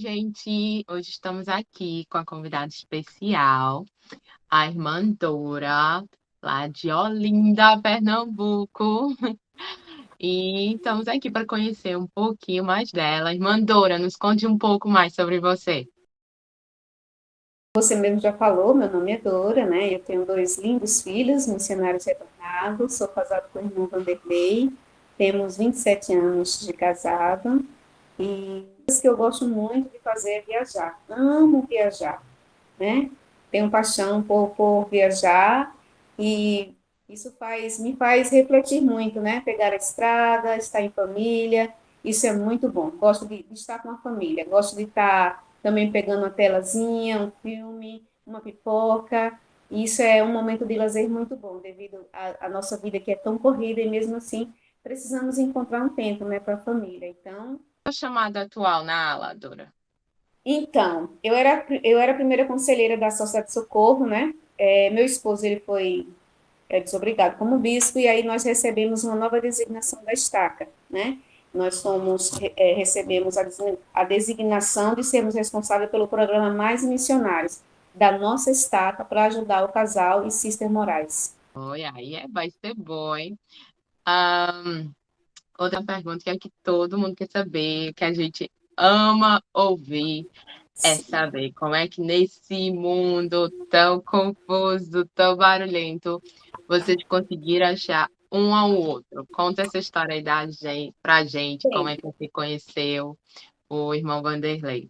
gente! Hoje estamos aqui com a convidada especial, a irmã Dora, lá de Olinda, Pernambuco. E estamos aqui para conhecer um pouquinho mais dela. Irmã Dora, nos conte um pouco mais sobre você. Você mesmo já falou, meu nome é Dora, né? Eu tenho dois lindos filhos, missionários retornados, sou casada com o irmão Vanderlei, temos 27 anos de casado e o que eu gosto muito de fazer é viajar, amo viajar, né? Tenho paixão por viajar e isso me faz refletir muito, né? Pegar a estrada, estar em família, isso é muito bom. Gosto de estar com a família, gosto de estar também pegando uma telazinha, um filme, uma pipoca. Isso é um momento de lazer muito bom, devido à nossa vida que é tão corrida e mesmo assim precisamos encontrar um tempo, né, para a família. Qual a chamada atual na ala, Dora? Eu era a primeira conselheira da Sociedade de Socorro, né? Meu esposo, ele foi desobrigado como bispo, e aí nós recebemos uma nova designação da estaca, né? Recebemos a designação de sermos responsáveis pelo programa Mais Missionários da nossa estaca para ajudar o casal e Sister Moraes. Oi, vai ser bom, hein? Ahn, Outra pergunta que é que todo mundo quer saber, que a gente ama ouvir. É Sim. saber como é que nesse mundo tão confuso, tão barulhento, vocês conseguiram achar um ao outro. Conta essa história aí pra gente, como Bem, é que você conheceu o irmão Vanderlei.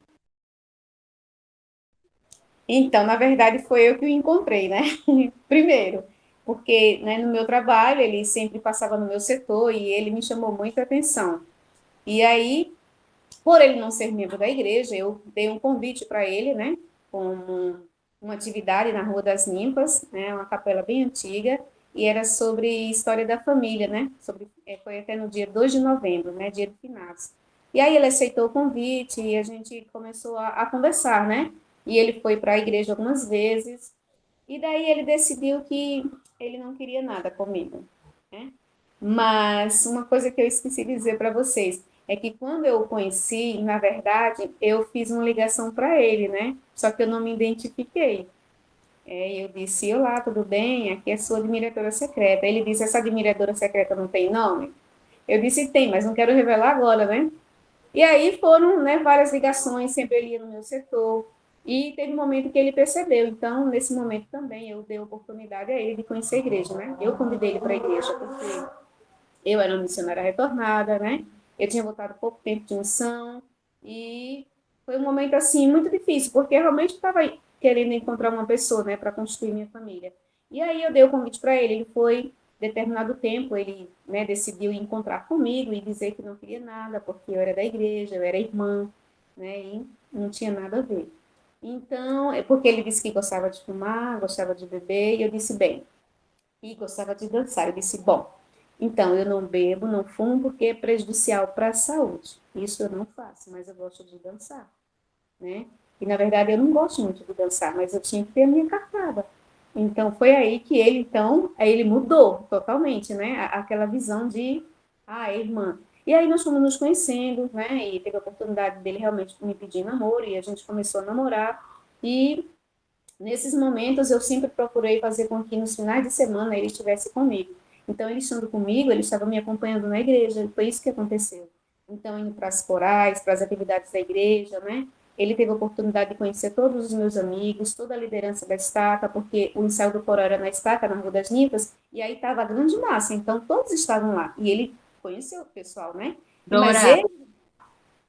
então, na verdade, foi eu que o encontrei, né? Primeiro, porque né, no meu trabalho ele sempre passava no meu setor e ele me chamou muita atenção. E aí, por ele não ser membro da igreja, eu dei um convite para ele, né? Com uma atividade na Rua das Nimpas, né? Uma capela bem antiga, e era sobre história da família, né? Foi até no dia 2 de novembro, né? Dia de finados. E aí ele aceitou o convite e a gente começou a conversar, né? E ele foi para a igreja algumas vezes, e daí ele decidiu que ele não queria nada comigo, né? Mas uma coisa que eu esqueci de dizer para vocês é que quando eu o conheci, na verdade, eu fiz uma ligação para ele, né? Só que eu não me identifiquei. Eu disse: Olá, tudo bem? Aqui é sua admiradora secreta. Ele disse: Essa admiradora secreta não tem nome? Eu disse: Tem, mas não quero revelar agora, né? E aí foram, né, várias ligações, sempre ele ia no meu setor. E teve um momento que ele percebeu. Então, nesse momento também, eu dei oportunidade a ele de conhecer a igreja, né? Eu convidei ele para a igreja, porque eu era uma missionária retornada, né? Eu tinha voltado pouco tempo de missão e foi um momento assim muito difícil, porque eu realmente estava querendo encontrar uma pessoa, né, para constituir minha família. E aí eu dei o convite para ele, ele foi determinado tempo, ele, né, decidiu encontrar comigo e dizer que não queria nada, porque eu era da igreja, eu era irmã, né, e não tinha nada a ver. Então, é porque ele disse que gostava de fumar, gostava de beber, e eu disse, bem, e gostava de dançar. Eu disse, bom, então eu não bebo, não fumo porque é prejudicial para a saúde. Isso eu não faço, mas eu gosto de dançar, né? E na verdade eu não gosto muito de dançar, mas eu tinha que ter a minha cartada. Então foi aí que ele aí ele mudou totalmente, né? Aquela visão de irmã. E aí nós fomos nos conhecendo, né? E teve a oportunidade dele realmente me pedir namoro e a gente começou a namorar e nesses momentos, eu sempre procurei fazer com que nos finais de semana ele estivesse comigo. Então, ele estando comigo, ele estava me acompanhando na igreja, foi isso que aconteceu. Então, indo para as corais, para as atividades da igreja, né? Ele teve a oportunidade de conhecer todos os meus amigos, toda a liderança da estaca, porque o ensaio do coro era na estaca, na Rua das Ninfas, e aí estava a grande massa, então todos estavam lá. E ele conheceu o pessoal, né? Mas Dora, ele,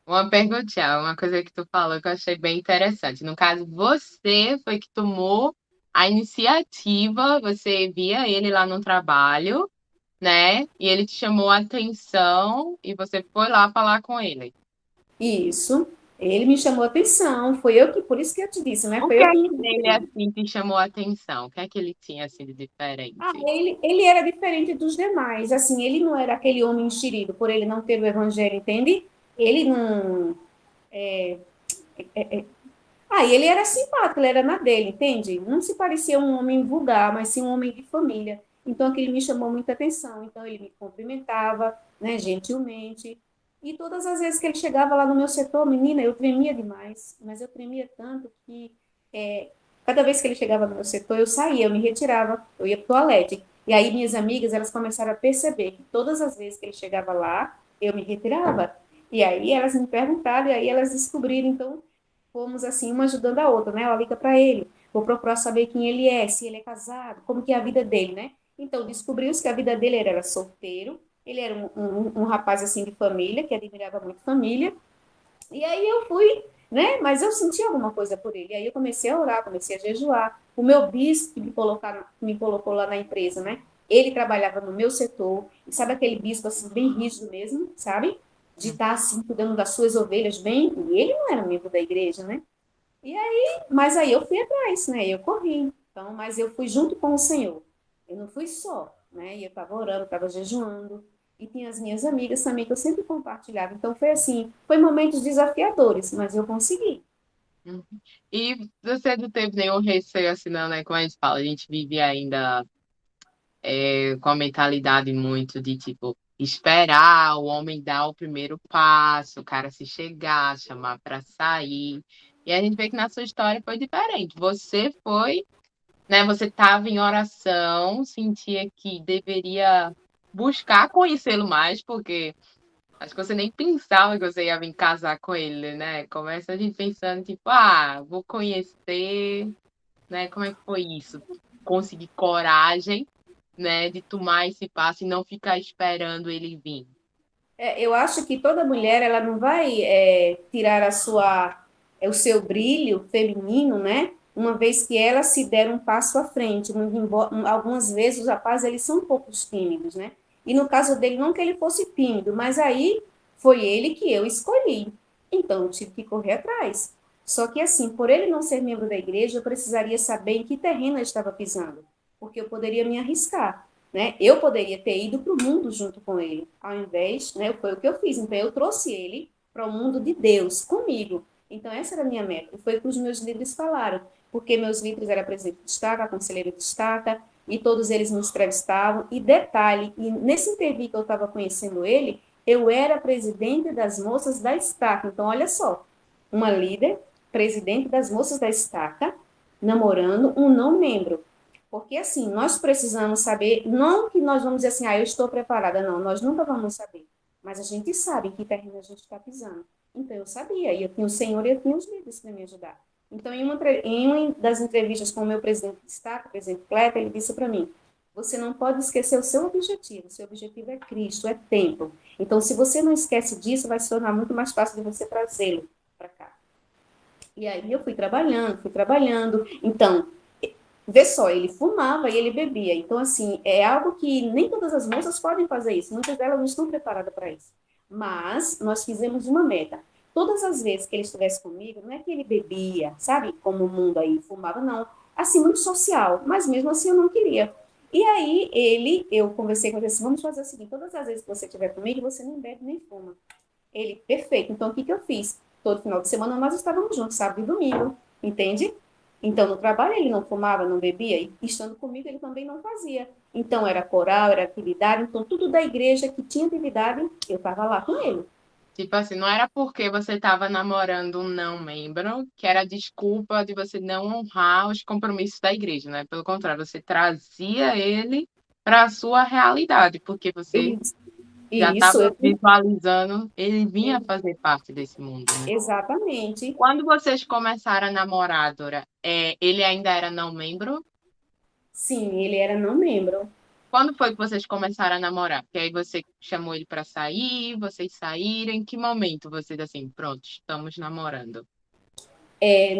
uma perguntinha, uma coisa que tu falou que eu achei bem interessante. No caso, você foi que tomou a iniciativa, você via ele lá no trabalho, né? E ele te chamou a atenção e você foi lá falar com ele. isso, ele me chamou a atenção, foi eu que, por isso que eu te disse, né? O Foi que eu é que que nele encontrei. assim te chamou a atenção? O que é que ele tinha assim de diferente? Ele era diferente dos demais, assim, ele não era aquele homem enxerido, por ele não ter o evangelho, entende? Ele não... ele era simpático, ele era na dele, entende? Não se parecia um homem vulgar, mas sim um homem de família. Então, aquilo me chamou muita atenção. Então, ele me cumprimentava, né, gentilmente. E todas as vezes que ele chegava lá no meu setor, menina, eu tremia demais, mas eu tremia tanto que é, cada vez que ele chegava no meu setor, eu saía, eu me retirava, eu ia para o toalete. E aí minhas amigas, elas começaram a perceber que todas as vezes que ele chegava lá, eu me retirava. E aí elas me perguntaram, e aí elas descobriram, então fomos assim, uma ajudando a outra, né? Ela liga para ele, vou procurar saber quem ele é, se ele é casado, como que é a vida dele, né? Então descobriu-se que a vida dele era solteiro, ele era um rapaz assim de família, que admirava muito família, e aí eu fui, né? Mas eu senti alguma coisa por ele. E aí eu comecei a orar, comecei a jejuar. O meu bispo que me colocou lá na empresa, né? Ele trabalhava no meu setor, e sabe aquele bispo assim, bem rígido mesmo, sabe? De estar assim, cuidando das suas ovelhas bem, e ele não era membro da igreja, né? E aí, mas aí eu fui atrás, né? Eu corri. Então, mas eu fui junto com o Senhor. Eu não fui só, né? E eu estava orando, estava jejuando. E tinha as minhas amigas também que eu sempre compartilhava. Então foi assim, foi momentos desafiadores, mas eu consegui. Uhum. E você não teve nenhum receio assim, não, né? Como a gente fala, a gente vive ainda com a mentalidade muito de tipo esperar o homem dar o primeiro passo, o cara se chegar, chamar para sair. E a gente vê que na sua história foi diferente. Você foi, né? Você estava em oração, sentia que deveria buscar conhecê-lo mais, porque acho que você nem pensava que você ia vir casar com ele, né? Começa a gente pensando, tipo, vou conhecer, né? Como é que foi isso? Conseguir coragem, né, de tomar esse passo e não ficar esperando ele vir. Eu acho que toda mulher ela não vai tirar o seu brilho feminino, né? Uma vez que ela se der um passo à frente. Algumas vezes os rapazes eles são um pouco tímidos, né? E no caso dele não que ele fosse tímido, mas aí foi ele que eu escolhi. Então eu tive que correr atrás. Só que assim, por ele não ser membro da igreja, eu precisaria saber em que terreno eu estava pisando, porque eu poderia me arriscar, né? Eu poderia ter ido para o mundo junto com ele, ao invés, né? Foi o que eu fiz. Então, eu trouxe ele para o mundo de Deus comigo. Então, essa era a minha meta. E foi o que os meus líderes falaram, porque meus líderes eram presidente de estaca, conselheiro de estaca, e todos eles me entrevistavam. E detalhe, e nesse interview que eu estava conhecendo ele, eu era presidente das moças da estaca. Então, olha só, uma líder, presidente das moças da estaca, namorando um não membro. Porque assim, nós precisamos saber, não que nós vamos dizer assim, eu estou preparada, não, nós nunca vamos saber. Mas a gente sabe em que terreno a gente está pisando. Então eu sabia, e eu tinha o Senhor e eu tinha os líderes para me ajudar. Então, em uma das entrevistas com o meu presidente de Estado, o presidente Cleto, ele disse para mim: você não pode esquecer o seu objetivo é Cristo, é tempo. Então, se você não esquece disso, vai se tornar muito mais fácil de você trazê-lo para cá. E aí eu fui trabalhando, fui trabalhando. Então, vê só, ele fumava e ele bebia. Então, assim, é algo que nem todas as moças podem fazer isso. Muitas delas não estão preparadas para isso. Mas nós fizemos uma meta. Todas as vezes que ele estivesse comigo, não é que ele bebia, sabe? Como o mundo aí fumava, não. Assim, muito social. Mas mesmo assim eu não queria. E aí eu conversei com ele assim, vamos fazer o seguinte, todas as vezes que você estiver comigo, você nem bebe nem fuma. Ele, perfeito. Então, o que que eu fiz? Todo final de semana nós estávamos juntos, sábado e domingo, entende? Então, no trabalho ele não fumava, não bebia, e estando comigo ele também não fazia. Então, era coral, era atividade, então tudo da igreja que tinha atividade, eu estava lá com ele. Tipo assim, não era porque você estava namorando um não membro que era desculpa de você não honrar os compromissos da igreja, né? Pelo contrário, você trazia ele para a sua realidade, porque você Isso, já isso estava visualizando ele vinha fazer parte desse mundo, né? exatamente. Quando vocês começaram a namorar, Dora, ele ainda era não membro? Sim, ele era não membro. Quando foi que vocês começaram a namorar? Porque aí você chamou ele para sair, vocês saíram. Em que momento vocês assim, pronto, estamos namorando?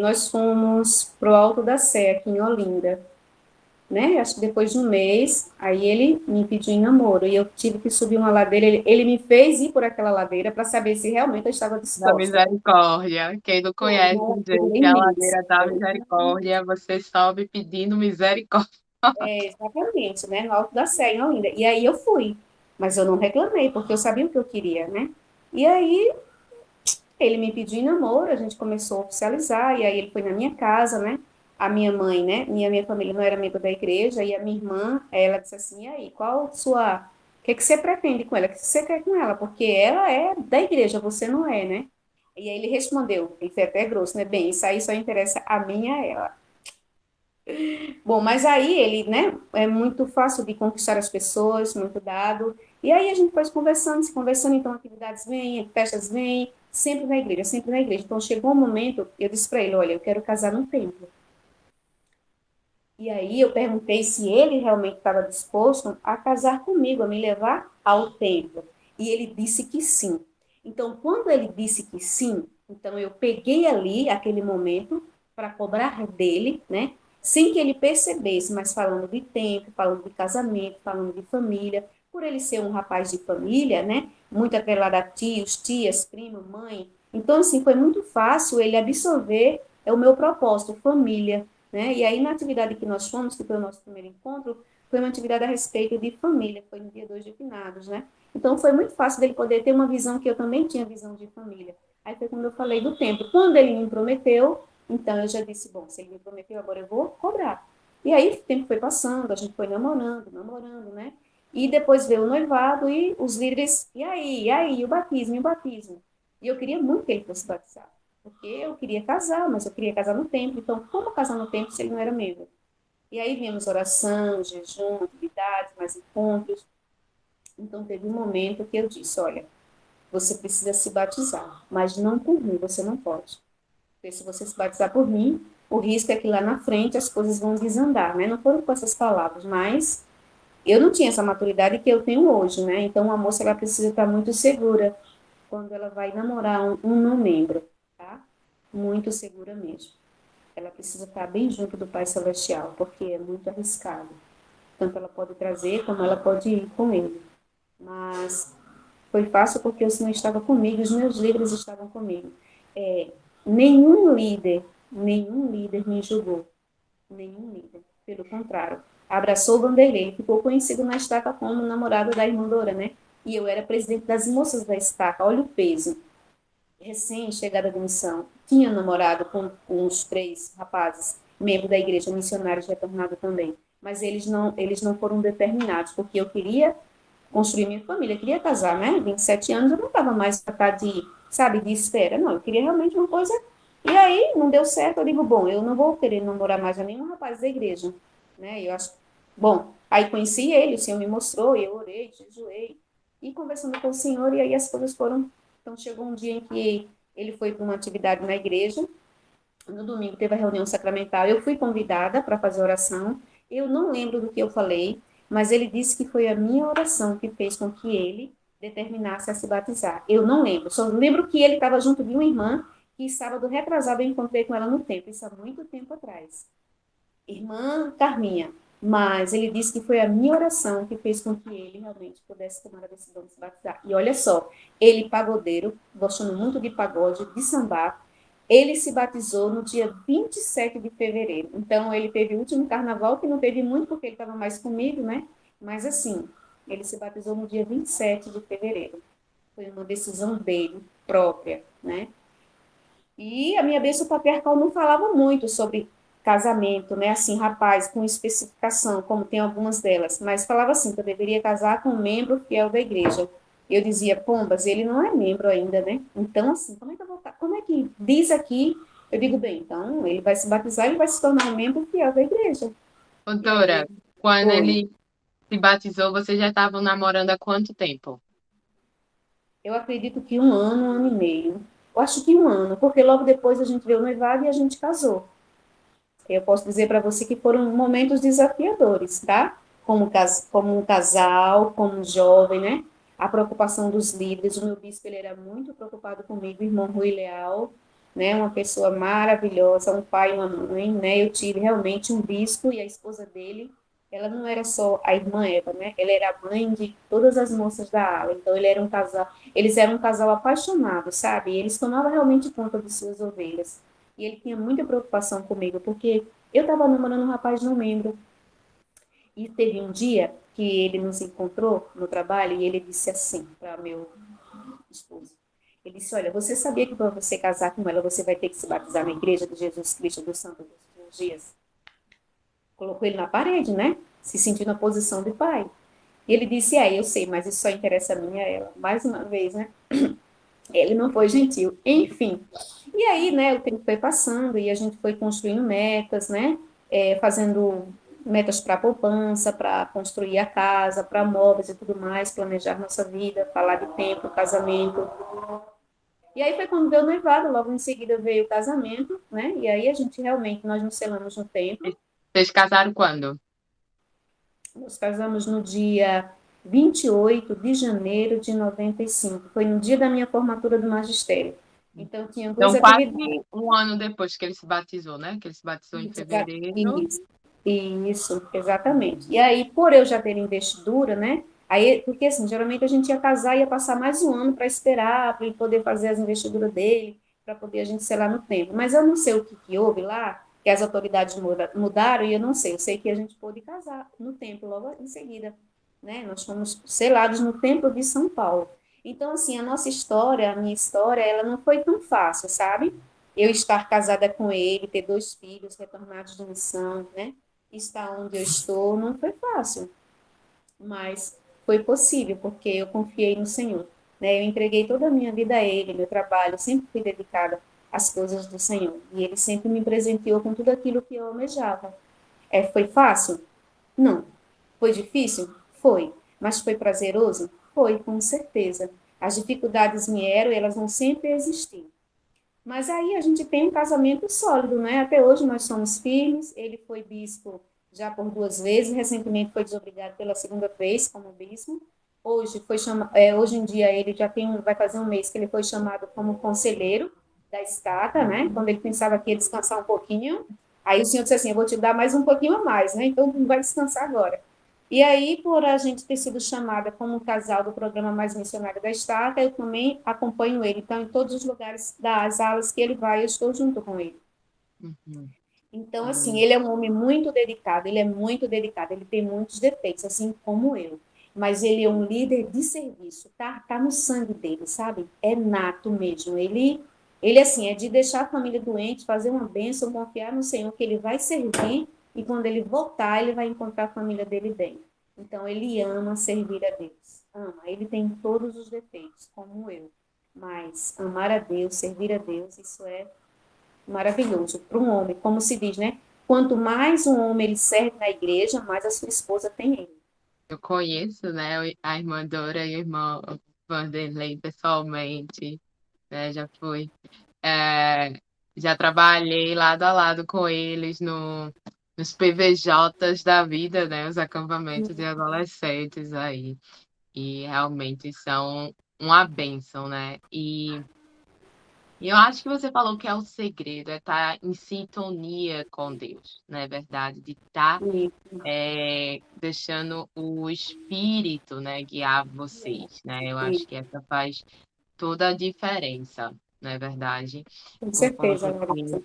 Nós fomos pro Alto da Sé, aqui em Olinda, né? Acho que depois de um mês, aí ele me pediu em namoro e eu tive que subir uma ladeira. Ele me fez ir por aquela ladeira para saber se realmente eu estava Da disposta. misericórdia. Quem não Foi conhece, uma ladeira gente, a imensa. ladeira da misericórdia, você sobe pedindo misericórdia. Exatamente, né? No Alto da Sé, em Olinda. E aí eu fui, mas eu não reclamei, porque eu sabia o que eu queria, né? E aí ele me pediu em namoro, a gente começou a oficializar, e aí ele foi na minha casa, né? A minha mãe, né? Minha família não era membro da igreja, e a minha irmã, ela disse assim, e aí, qual sua que você pretende com ela? O que você quer com ela? Porque ela é da igreja, você não é, né? E aí ele respondeu, ele foi até grosso, né? Bem, isso aí só interessa a mim e a ela. Bom, mas aí ele, né, é muito fácil de conquistar as pessoas, muito dado. E aí a gente foi conversando, se conversando, então atividades vêm, festas vêm, sempre na igreja, sempre na igreja. Então chegou um momento, eu disse para ele, olha, eu quero casar no templo. E aí eu perguntei se ele realmente estava disposto a casar comigo, a me levar ao templo. E ele disse que sim. Então, quando ele disse que sim, então eu peguei ali aquele momento para cobrar dele, né? Sem que ele percebesse, mas falando de tempo, falando de casamento, falando de família, por ele ser um rapaz de família, né? Muito atrelado a tios, tias, primo, mãe. Então, assim, foi muito fácil ele absorver o meu propósito, família, né? E aí, na atividade que nós fomos, que foi o nosso primeiro encontro, foi uma atividade a respeito de família, foi no dia 2 de finados, né? Então, foi muito fácil dele poder ter uma visão que eu também tinha visão de família. Aí foi quando eu falei do tempo. Quando ele me prometeu, então eu já disse, bom, se ele me prometeu, agora eu vou cobrar. E aí o tempo foi passando, a gente foi namorando, namorando, né? E depois veio o noivado e os líderes, e aí, o batismo, e o batismo. E eu queria muito que ele fosse batizado. Porque eu queria casar, mas eu queria casar no templo. Então, como casar no templo se ele não era membro? E aí vimos oração, jejum, atividades, mais encontros. Então, teve um momento que eu disse, olha, você precisa se batizar, mas não por mim, você não pode. Porque se você se batizar por mim, o risco é que lá na frente as coisas vão desandar, né? Não foram com essas palavras, mas eu não tinha essa maturidade que eu tenho hoje, né? Então, a moça, ela precisa estar muito segura quando ela vai namorar um não membro, tá? Muito segura mesmo. Ela precisa estar bem junto do Pai Celestial, porque é muito arriscado. Tanto ela pode trazer, como ela pode ir com ele. Mas foi fácil porque o Senhor estava comigo, os meus líderes estavam comigo. É, nenhum líder me julgou. Nenhum líder. Pelo contrário, abraçou o Vanderlei, ficou conhecido na estaca como namorado da irmã Dora, né? E eu era presidente das moças da estaca, olha o peso recém-chegada de missão, tinha namorado com uns 3 rapazes, membros da igreja, missionários retornados também. Mas eles não foram determinados, porque eu queria construir minha família, eu queria casar, né? 27 anos, eu não estava mais para estar de, sabe, de espera, não. Eu queria realmente uma coisa. E aí, não deu certo, eu digo, bom, eu não vou querer namorar mais a nenhum rapaz da igreja, né? Eu acho, bom, aí conheci ele, o Senhor me mostrou, e eu orei, jejuei, e conversando com o Senhor, e aí as coisas foram. Então, chegou um dia em que ele foi para uma atividade na igreja, no domingo teve a reunião sacramental, eu fui convidada para fazer oração, eu não lembro do que eu falei, mas ele disse que foi a minha oração que fez com que ele determinasse a se batizar. Eu não lembro, só lembro que ele estava junto de uma irmã que sábado retrasado eu encontrei com ela no templo, isso há muito tempo atrás. Irmã Carminha, mas ele disse que foi a minha oração que fez com que ele realmente pudesse tomar a decisão de se batizar. E olha só, ele pagodeiro, gostando muito de pagode, de sambar, ele se batizou no dia 27 de fevereiro. Então, ele teve o último carnaval, que não teve muito, porque ele estava mais comigo, né? Mas, assim, ele se batizou no dia 27 de fevereiro. Foi uma decisão dele, própria, né? E a minha bênção patriarcal não falava muito sobre casamento, né? Assim, rapaz, com especificação, como tem algumas delas, mas falava assim, que eu deveria casar com um membro fiel da igreja. Eu dizia, pombas, ele não é membro ainda, né? Então, assim, como é que eu vou, como é que diz aqui? Eu digo, bem, então, ele vai se batizar, ele vai se tornar um membro fiel da igreja. E aí Doutora, ele quando foi. ele se batizou, vocês já estavam namorando há quanto tempo? Eu acredito que 1 ano, 1 ano e meio. Eu acho que 1 ano, porque logo depois a gente veio o noivado e a gente casou. Eu posso dizer para você que foram momentos desafiadores, tá? Como um casal, como um jovem, né? A preocupação dos líderes. O meu bispo, ele era muito preocupado comigo, o irmão Rui Leal, né? Uma pessoa maravilhosa, um pai e uma mãe, né? Eu tive realmente um bispo e a esposa dele, ela não era só a irmã Eva, né? Ela era a mãe de todas as moças da ala. Então, eles eram um casal apaixonado, sabe? E eles tomavam realmente conta de suas ovelhas. E ele tinha muita preocupação comigo, porque eu estava namorando um rapaz não membro. E teve um dia que ele nos encontrou no trabalho e ele disse assim para meu esposo. Ele disse, olha, você sabia que para você casar com ela, você vai ter que se batizar na igreja de Jesus Cristo dos Santos dos Dias? Colocou ele na parede, né? Se sentiu na posição de pai. E ele disse, eu sei, mas isso só interessa a mim e a ela. Mais uma vez, né? Ele não foi gentil. Enfim. E aí, né, o tempo foi passando e a gente foi construindo metas, né? Fazendo metas para poupança, para construir a casa, para móveis e tudo mais, planejar nossa vida, falar de tempo, casamento. E aí foi quando deu noivado, logo em seguida veio o casamento, né? E aí a gente realmente, nós nos selamos no templo. Vocês casaram quando? Nós casamos no dia 28 de janeiro de 95. Foi no dia da minha formatura do magistério. Então, tinha duas Então, quase atividades. um ano depois que ele se batizou, né? Que ele se batizou em fevereiro. Isso, isso, exatamente. E aí, por eu já ter investidura, né? Aí, porque assim, geralmente a gente ia casar e ia passar mais um ano para esperar, para ele poder fazer as investiduras dele, para poder a gente selar no tempo. Mas eu não sei o que, que houve lá, que as autoridades mudaram, e eu não sei. Eu sei que a gente pôde casar no templo logo em seguida, né? Nós fomos selados no templo de São Paulo. Então, assim, a nossa história, a minha história, ela não foi tão fácil, sabe? Eu estar casada com ele, ter dois filhos retornados de missão, né? Estar onde eu estou não foi fácil, mas foi possível, porque eu confiei no Senhor, né? Eu entreguei toda a minha vida a Ele, meu trabalho, sempre fui dedicada às coisas do Senhor, e Ele sempre me presenteou com tudo aquilo que eu almejava. Foi fácil? Não. Foi difícil? Foi. Mas foi prazeroso? Foi, com certeza. As dificuldades vieram e elas vão sempre existir. Mas aí a gente tem um casamento sólido, né? Até hoje nós somos firmes. Ele foi bispo já por duas vezes, recentemente foi desobrigado pela segunda vez como bispo. Hoje em dia ele já vai fazer um mês que ele foi chamado como conselheiro da estaca, né? Quando ele pensava que ia descansar um pouquinho, aí o senhor disse assim: eu vou te dar mais um pouquinho a mais, né? Então não vai descansar agora. E aí, por a gente ter sido chamada como um casal do programa Mais Missionário da Estaca, eu também acompanho ele. Então, em todos os lugares das alas que ele vai, eu estou junto com ele. Uhum. Então, assim, Amém. ele é um homem muito dedicado, ele é muito dedicado, ele tem muitos defeitos, assim como eu. Mas ele é um líder de serviço, tá no sangue dele, sabe? É nato mesmo. Ele assim, é de deixar a família doente, fazer uma bênção, confiar no Senhor que ele vai servir e quando ele voltar, ele vai encontrar a família dele bem. Então, ele ama servir a Deus. Ama. Ele tem todos os defeitos, como eu. Mas amar a Deus, servir a Deus, isso é maravilhoso para um homem, como se diz, né? Quanto mais um homem ele serve na igreja, mais a sua esposa tem ele. Eu conheço, né, a irmã Dora e o irmão Vanderlei pessoalmente, né? Já trabalhei lado a lado com eles nos PVJs da vida, né? Os acampamentos de adolescentes aí. E realmente são uma bênção, né? E eu acho que você falou que é o segredo, é estar em sintonia com Deus, não é verdade? De estar E, deixando o Espírito, né, guiar vocês, né? Eu e, acho que essa faz toda a diferença, não é verdade? com Por certeza, conta Larissa. que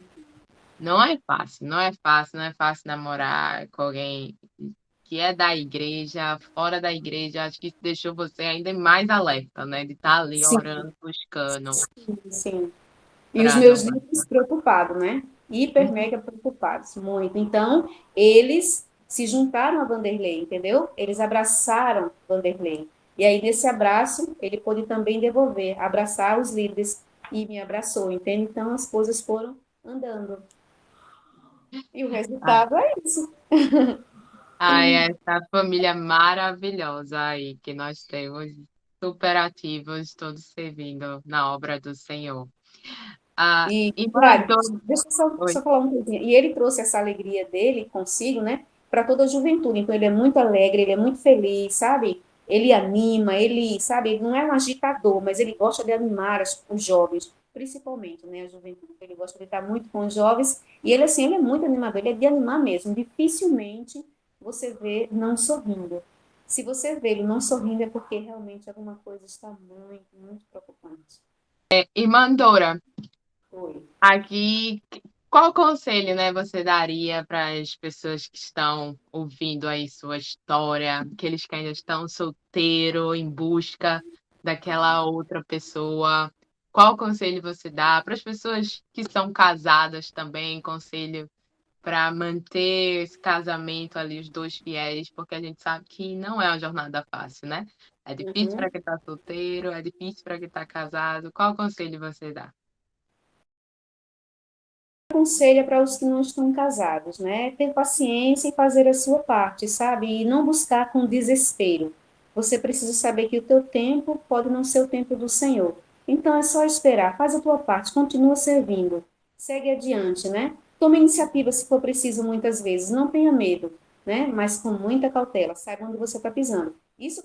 não é fácil, não é fácil, não é fácil namorar com alguém que é da igreja, fora da igreja, acho que isso deixou você ainda mais alerta, né? De estar ali Sim, orando, buscando sim. E os para não. meus líderes preocupados, né? Hiper, mega preocupados, muito. Então, eles se juntaram a Vanderlei, entendeu? Eles abraçaram Vanderlei. E aí, nesse abraço, ele pôde também devolver, abraçar os líderes e me abraçou, entende? Então, as coisas foram andando. E o resultado é isso. Ai, essa família maravilhosa aí que nós temos, super ativos, todos servindo na obra do Senhor. Ah, E, irmã Brad, Dor... deixa eu só Oi. falar uma coisinha. E ele trouxe essa alegria dele consigo, né, para toda a juventude. Então, ele é muito alegre, ele é muito feliz, sabe? Ele anima, ele, sabe, ele não é um agitador, mas ele gosta de animar os jovens, principalmente, né, a juventude. Ele gosta de estar muito com os jovens. E ele, assim, ele é muito animador, ele é de animar mesmo. Dificilmente você vê não sorrindo. Se você vê ele não sorrindo, é porque realmente alguma coisa está muito, muito preocupante. Irmã Dora, Foi. aqui, qual conselho, né, você daria para as pessoas que estão ouvindo aí sua história, aqueles que ainda estão solteiros, em busca daquela outra pessoa? Qual conselho você dá para as pessoas que são casadas também? Conselho para manter esse casamento ali, os dois fiéis, porque a gente sabe que não é uma jornada fácil, né? É difícil Uhum. para quem está solteiro, é difícil para quem está casado. Qual conselho você dá? Aconselha para os que não estão casados, né? Ter paciência e fazer a sua parte, sabe? E não buscar com desespero. Você precisa saber que o teu tempo pode não ser o tempo do Senhor. Então é só esperar, faz a tua parte, continua servindo, segue adiante, né? Tome iniciativa se for preciso muitas vezes, não tenha medo, né? Mas com muita cautela, saiba onde você está pisando. Isso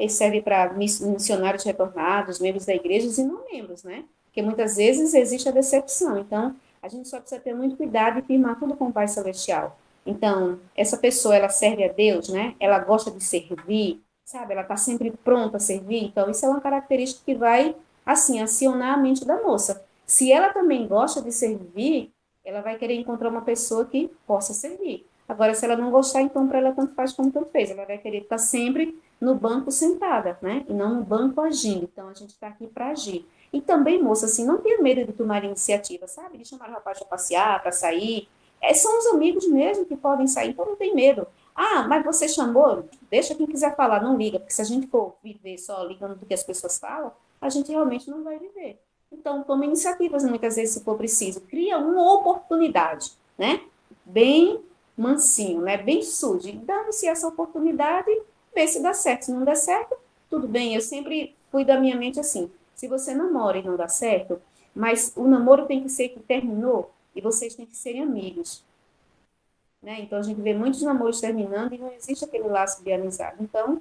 serve para missionários retornados, membros da igreja e não membros, né? Porque muitas vezes existe a decepção. Então, a gente só precisa ter muito cuidado e firmar tudo com o Pai Celestial. Então, essa pessoa, ela serve a Deus, né? Ela gosta de servir, sabe? Ela está sempre pronta a servir. Então, isso é uma característica que vai, assim, acionar a mente da moça. Se ela também gosta de servir, ela vai querer encontrar uma pessoa que possa servir. Agora, se ela não gostar, então para ela tanto faz como tanto fez. Ela vai querer estar sempre no banco sentada, né? E não no banco agindo. Então, a gente está aqui para agir. E também, moça, assim, não tenha medo de tomar iniciativa, sabe? De chamar o rapaz para passear, para sair. São os amigos mesmo que podem sair, então não tem medo. Ah, mas você chamou? Deixa quem quiser falar, não liga, porque se a gente for viver só ligando do que as pessoas falam, a gente realmente não vai viver. Então, tome iniciativas muitas vezes se for preciso. Cria uma oportunidade, né? Bem mansinho, né? Bem sujo. E dando-se essa oportunidade, vê se dá certo. Se não der certo, tudo bem. Eu sempre fui da minha mente assim. Se você namora e não dá certo, mas o namoro tem que ser que terminou e vocês têm que serem amigos, né? Então a gente vê muitos namoros terminando e não existe aquele laço de amizade. Então,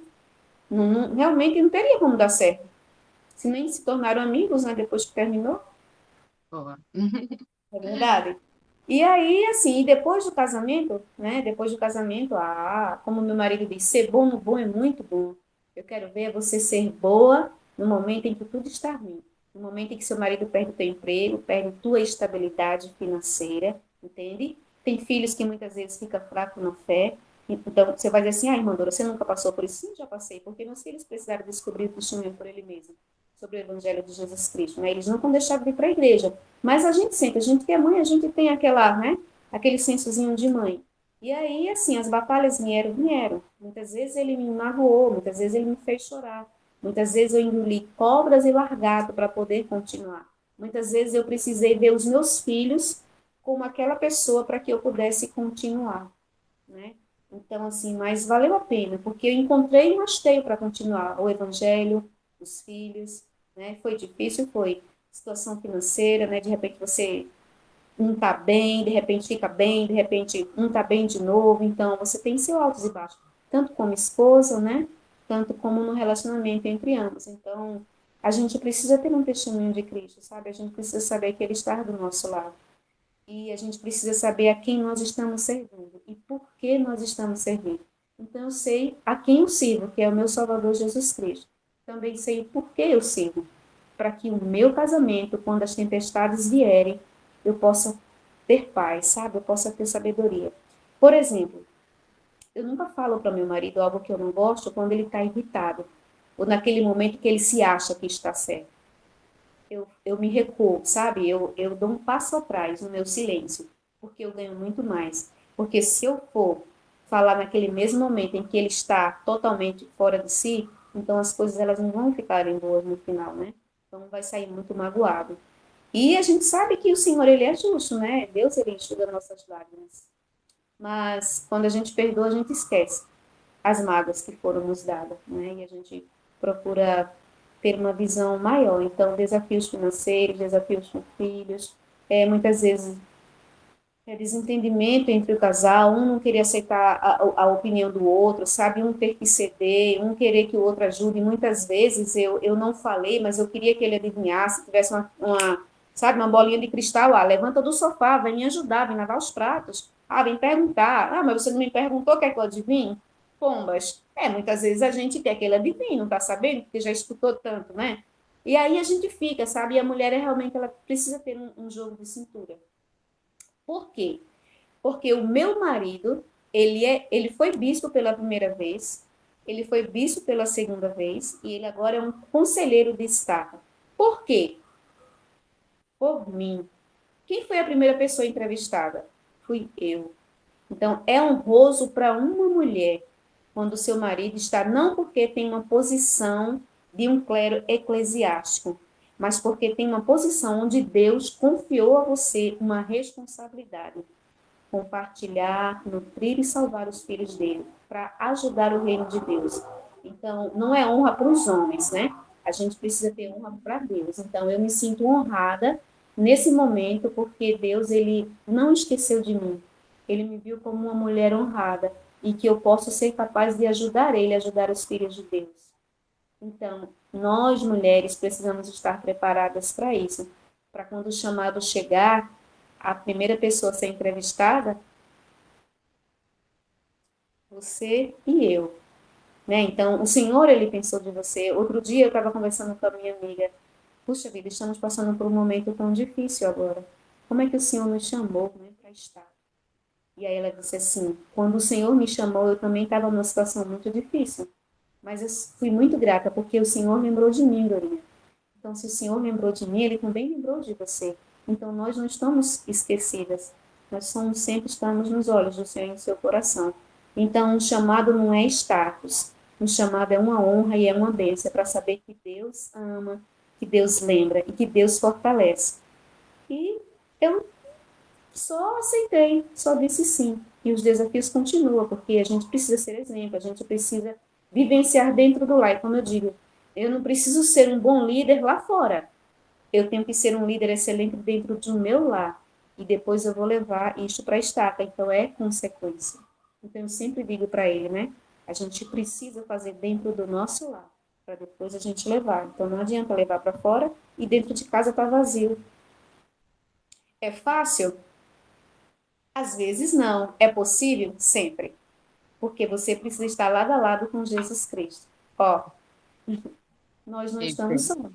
realmente não teria como dar certo. Se nem se tornaram amigos, né, depois que terminou, Boa. é verdade. E aí, assim, e depois do casamento, né? Depois do casamento, como meu marido diz, ser bom no bom é muito bom. Eu quero ver você ser boa no momento em que tudo está ruim. No momento em que seu marido perde o teu emprego, perde tua estabilidade financeira, entende? Tem filhos que muitas vezes ficam fracos na fé. Então, você vai dizer assim, irmã Dora, você nunca passou por isso? Sim, já passei, porque meus filhos precisaram descobrir o testemunho por ele mesmo, sobre o Evangelho de Jesus Cristo, né? Eles nunca deixaram de ir para a igreja, mas a gente sente, a gente que é mãe, a gente tem aquela, né? Aquele sensozinho de mãe. E aí, assim, as batalhas vieram, vieram. Muitas vezes ele me magoou, muitas vezes ele me fez chorar. Muitas vezes eu engoli cobras e largado para poder continuar. Muitas vezes eu precisei ver os meus filhos como aquela pessoa para que eu pudesse continuar, né? Então, assim, mas valeu a pena, porque eu encontrei um hasteio para continuar o evangelho, os filhos, né? Foi difícil, foi situação financeira, né? De repente você não tá bem, de repente fica bem, de repente não tá bem de novo, então você tem seu altos e baixos, tanto como esposa, né? Tanto como no relacionamento entre ambos. Então, a gente precisa ter um testemunho de Cristo, sabe? A gente precisa saber que Ele está do nosso lado. E a gente precisa saber a quem nós estamos servindo e por que nós estamos servindo. Então, eu sei a quem eu sirvo, que é o meu Salvador Jesus Cristo. Também sei o porquê eu sirvo, para que o meu casamento, quando as tempestades vierem, eu possa ter paz, sabe? Eu possa ter sabedoria. Por exemplo, eu nunca falo para meu marido algo que eu não gosto quando ele está irritado, ou naquele momento que ele se acha que está certo. Eu me recuo, sabe? Eu dou um passo atrás no meu silêncio, porque eu ganho muito mais. Porque se eu for falar naquele mesmo momento em que ele está totalmente fora de si, então as coisas elas não vão ficarem boas no final, né? Então vai sair muito magoado. E a gente sabe que o Senhor, ele é justo, né? Deus, ele enxuga nossas lágrimas. Mas quando a gente perdoa, a gente esquece as mágoas que foram nos dadas, né? E a gente procura ter uma visão maior. Então, desafios financeiros, desafios com filhos, muitas vezes desentendimento entre o casal, um não querer aceitar a opinião do outro, sabe? Um ter que ceder, um querer que o outro ajude. Muitas vezes eu não falei, mas eu queria que ele adivinhasse, tivesse sabe, uma bolinha de cristal, levanta do sofá, vem me ajudar, vem lavar os pratos, vem perguntar, mas você não me perguntou, quer que eu adivinhe? Pombas. Muitas vezes a gente quer que ele adivinhe, não está sabendo, porque já escutou tanto, né? E aí a gente fica, sabe? E a mulher realmente ela precisa ter um jogo de cintura. Por quê? Porque o meu marido, ele foi bispo pela primeira vez, ele foi bispo pela segunda vez e ele agora é um conselheiro de Estado. Por quê? Por mim. Quem foi a primeira pessoa entrevistada? Fui eu. Então, é honroso para uma mulher quando o seu marido está, não porque tem uma posição de um clero eclesiástico, mas porque tem uma posição onde Deus confiou a você uma responsabilidade, compartilhar, nutrir e salvar os filhos dele, para ajudar o reino de Deus. Então, não é honra para os homens, né? A gente precisa ter honra para Deus. Então, eu me sinto honrada nesse momento, porque Deus, ele não esqueceu de mim. Ele me viu como uma mulher honrada e que eu posso ser capaz de ajudar ele, ajudar os filhos de Deus. Então, nós mulheres precisamos estar preparadas para isso, para quando o chamado chegar, a primeira pessoa a ser entrevistada, você e eu, né? Então, o Senhor, ele pensou de você. Outro dia eu estava conversando com a minha amiga, puxa vida, estamos passando por um momento tão difícil agora. Como é que o Senhor nos chamou, né, para estar? E aí ela disse assim, quando o Senhor me chamou, eu também estava numa situação muito difícil. Mas eu fui muito grata, porque o Senhor lembrou de mim, Dorinha. Então, se o Senhor lembrou de mim, Ele também lembrou de você. Então, nós não estamos esquecidas. Nós somos, sempre estamos nos olhos do Senhor e no seu coração. Então, um chamado não é status. Um chamado é uma honra e é uma bênção para saber que Deus ama, que Deus lembra e que Deus fortalece. E eu só aceitei, só disse sim. E os desafios continuam, porque a gente precisa ser exemplo, a gente precisa vivenciar dentro do lar. E como eu digo, eu não preciso ser um bom líder lá fora. Eu tenho que ser um líder excelente dentro do meu lar. E depois eu vou levar isso para a estaca. Então é consequência. Então eu sempre digo para ele, né? A gente precisa fazer dentro do nosso lar, para depois a gente levar. Então não adianta levar para fora e dentro de casa tá vazio. É fácil? Às vezes não. É possível? Sempre. Porque você precisa estar lado a lado com Jesus Cristo. Ó, nós não estamos Esse, só.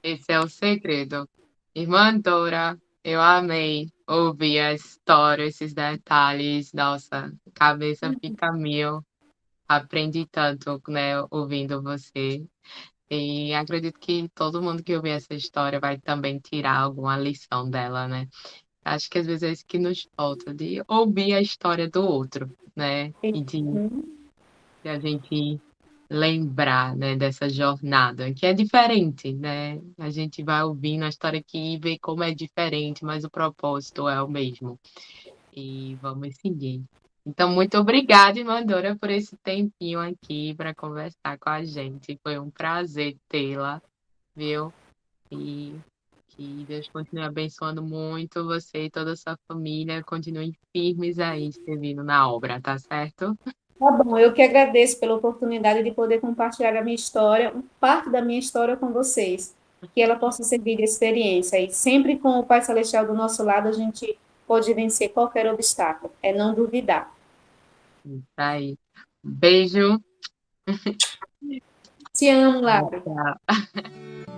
esse é o segredo. Irmã Dora, eu amei ouvir a história, esses detalhes. Nossa, a cabeça fica mil. Aprendi tanto, né, ouvindo você. E acredito que todo mundo que ouvir essa história vai também tirar alguma lição dela, né? Acho que às vezes é isso que nos falta, de ouvir a história do outro, né? E de a gente lembrar, né, dessa jornada, que é diferente, né? A gente vai ouvindo a história aqui e vê como é diferente, mas o propósito é o mesmo. E vamos seguir. Então, muito obrigada, irmã Dora, por esse tempinho aqui para conversar com a gente. Foi um prazer tê-la, viu? E que Deus continue abençoando muito você e toda a sua família. Continuem firmes aí, servindo na obra, tá certo? Tá bom, eu que agradeço pela oportunidade de poder compartilhar a minha história, parte da minha história com vocês, que ela possa servir de experiência. E sempre com o Pai Celestial do nosso lado, a gente pode vencer qualquer obstáculo. É não duvidar. Tá aí. Beijo. Te amo, Tchau, Laura. tchau.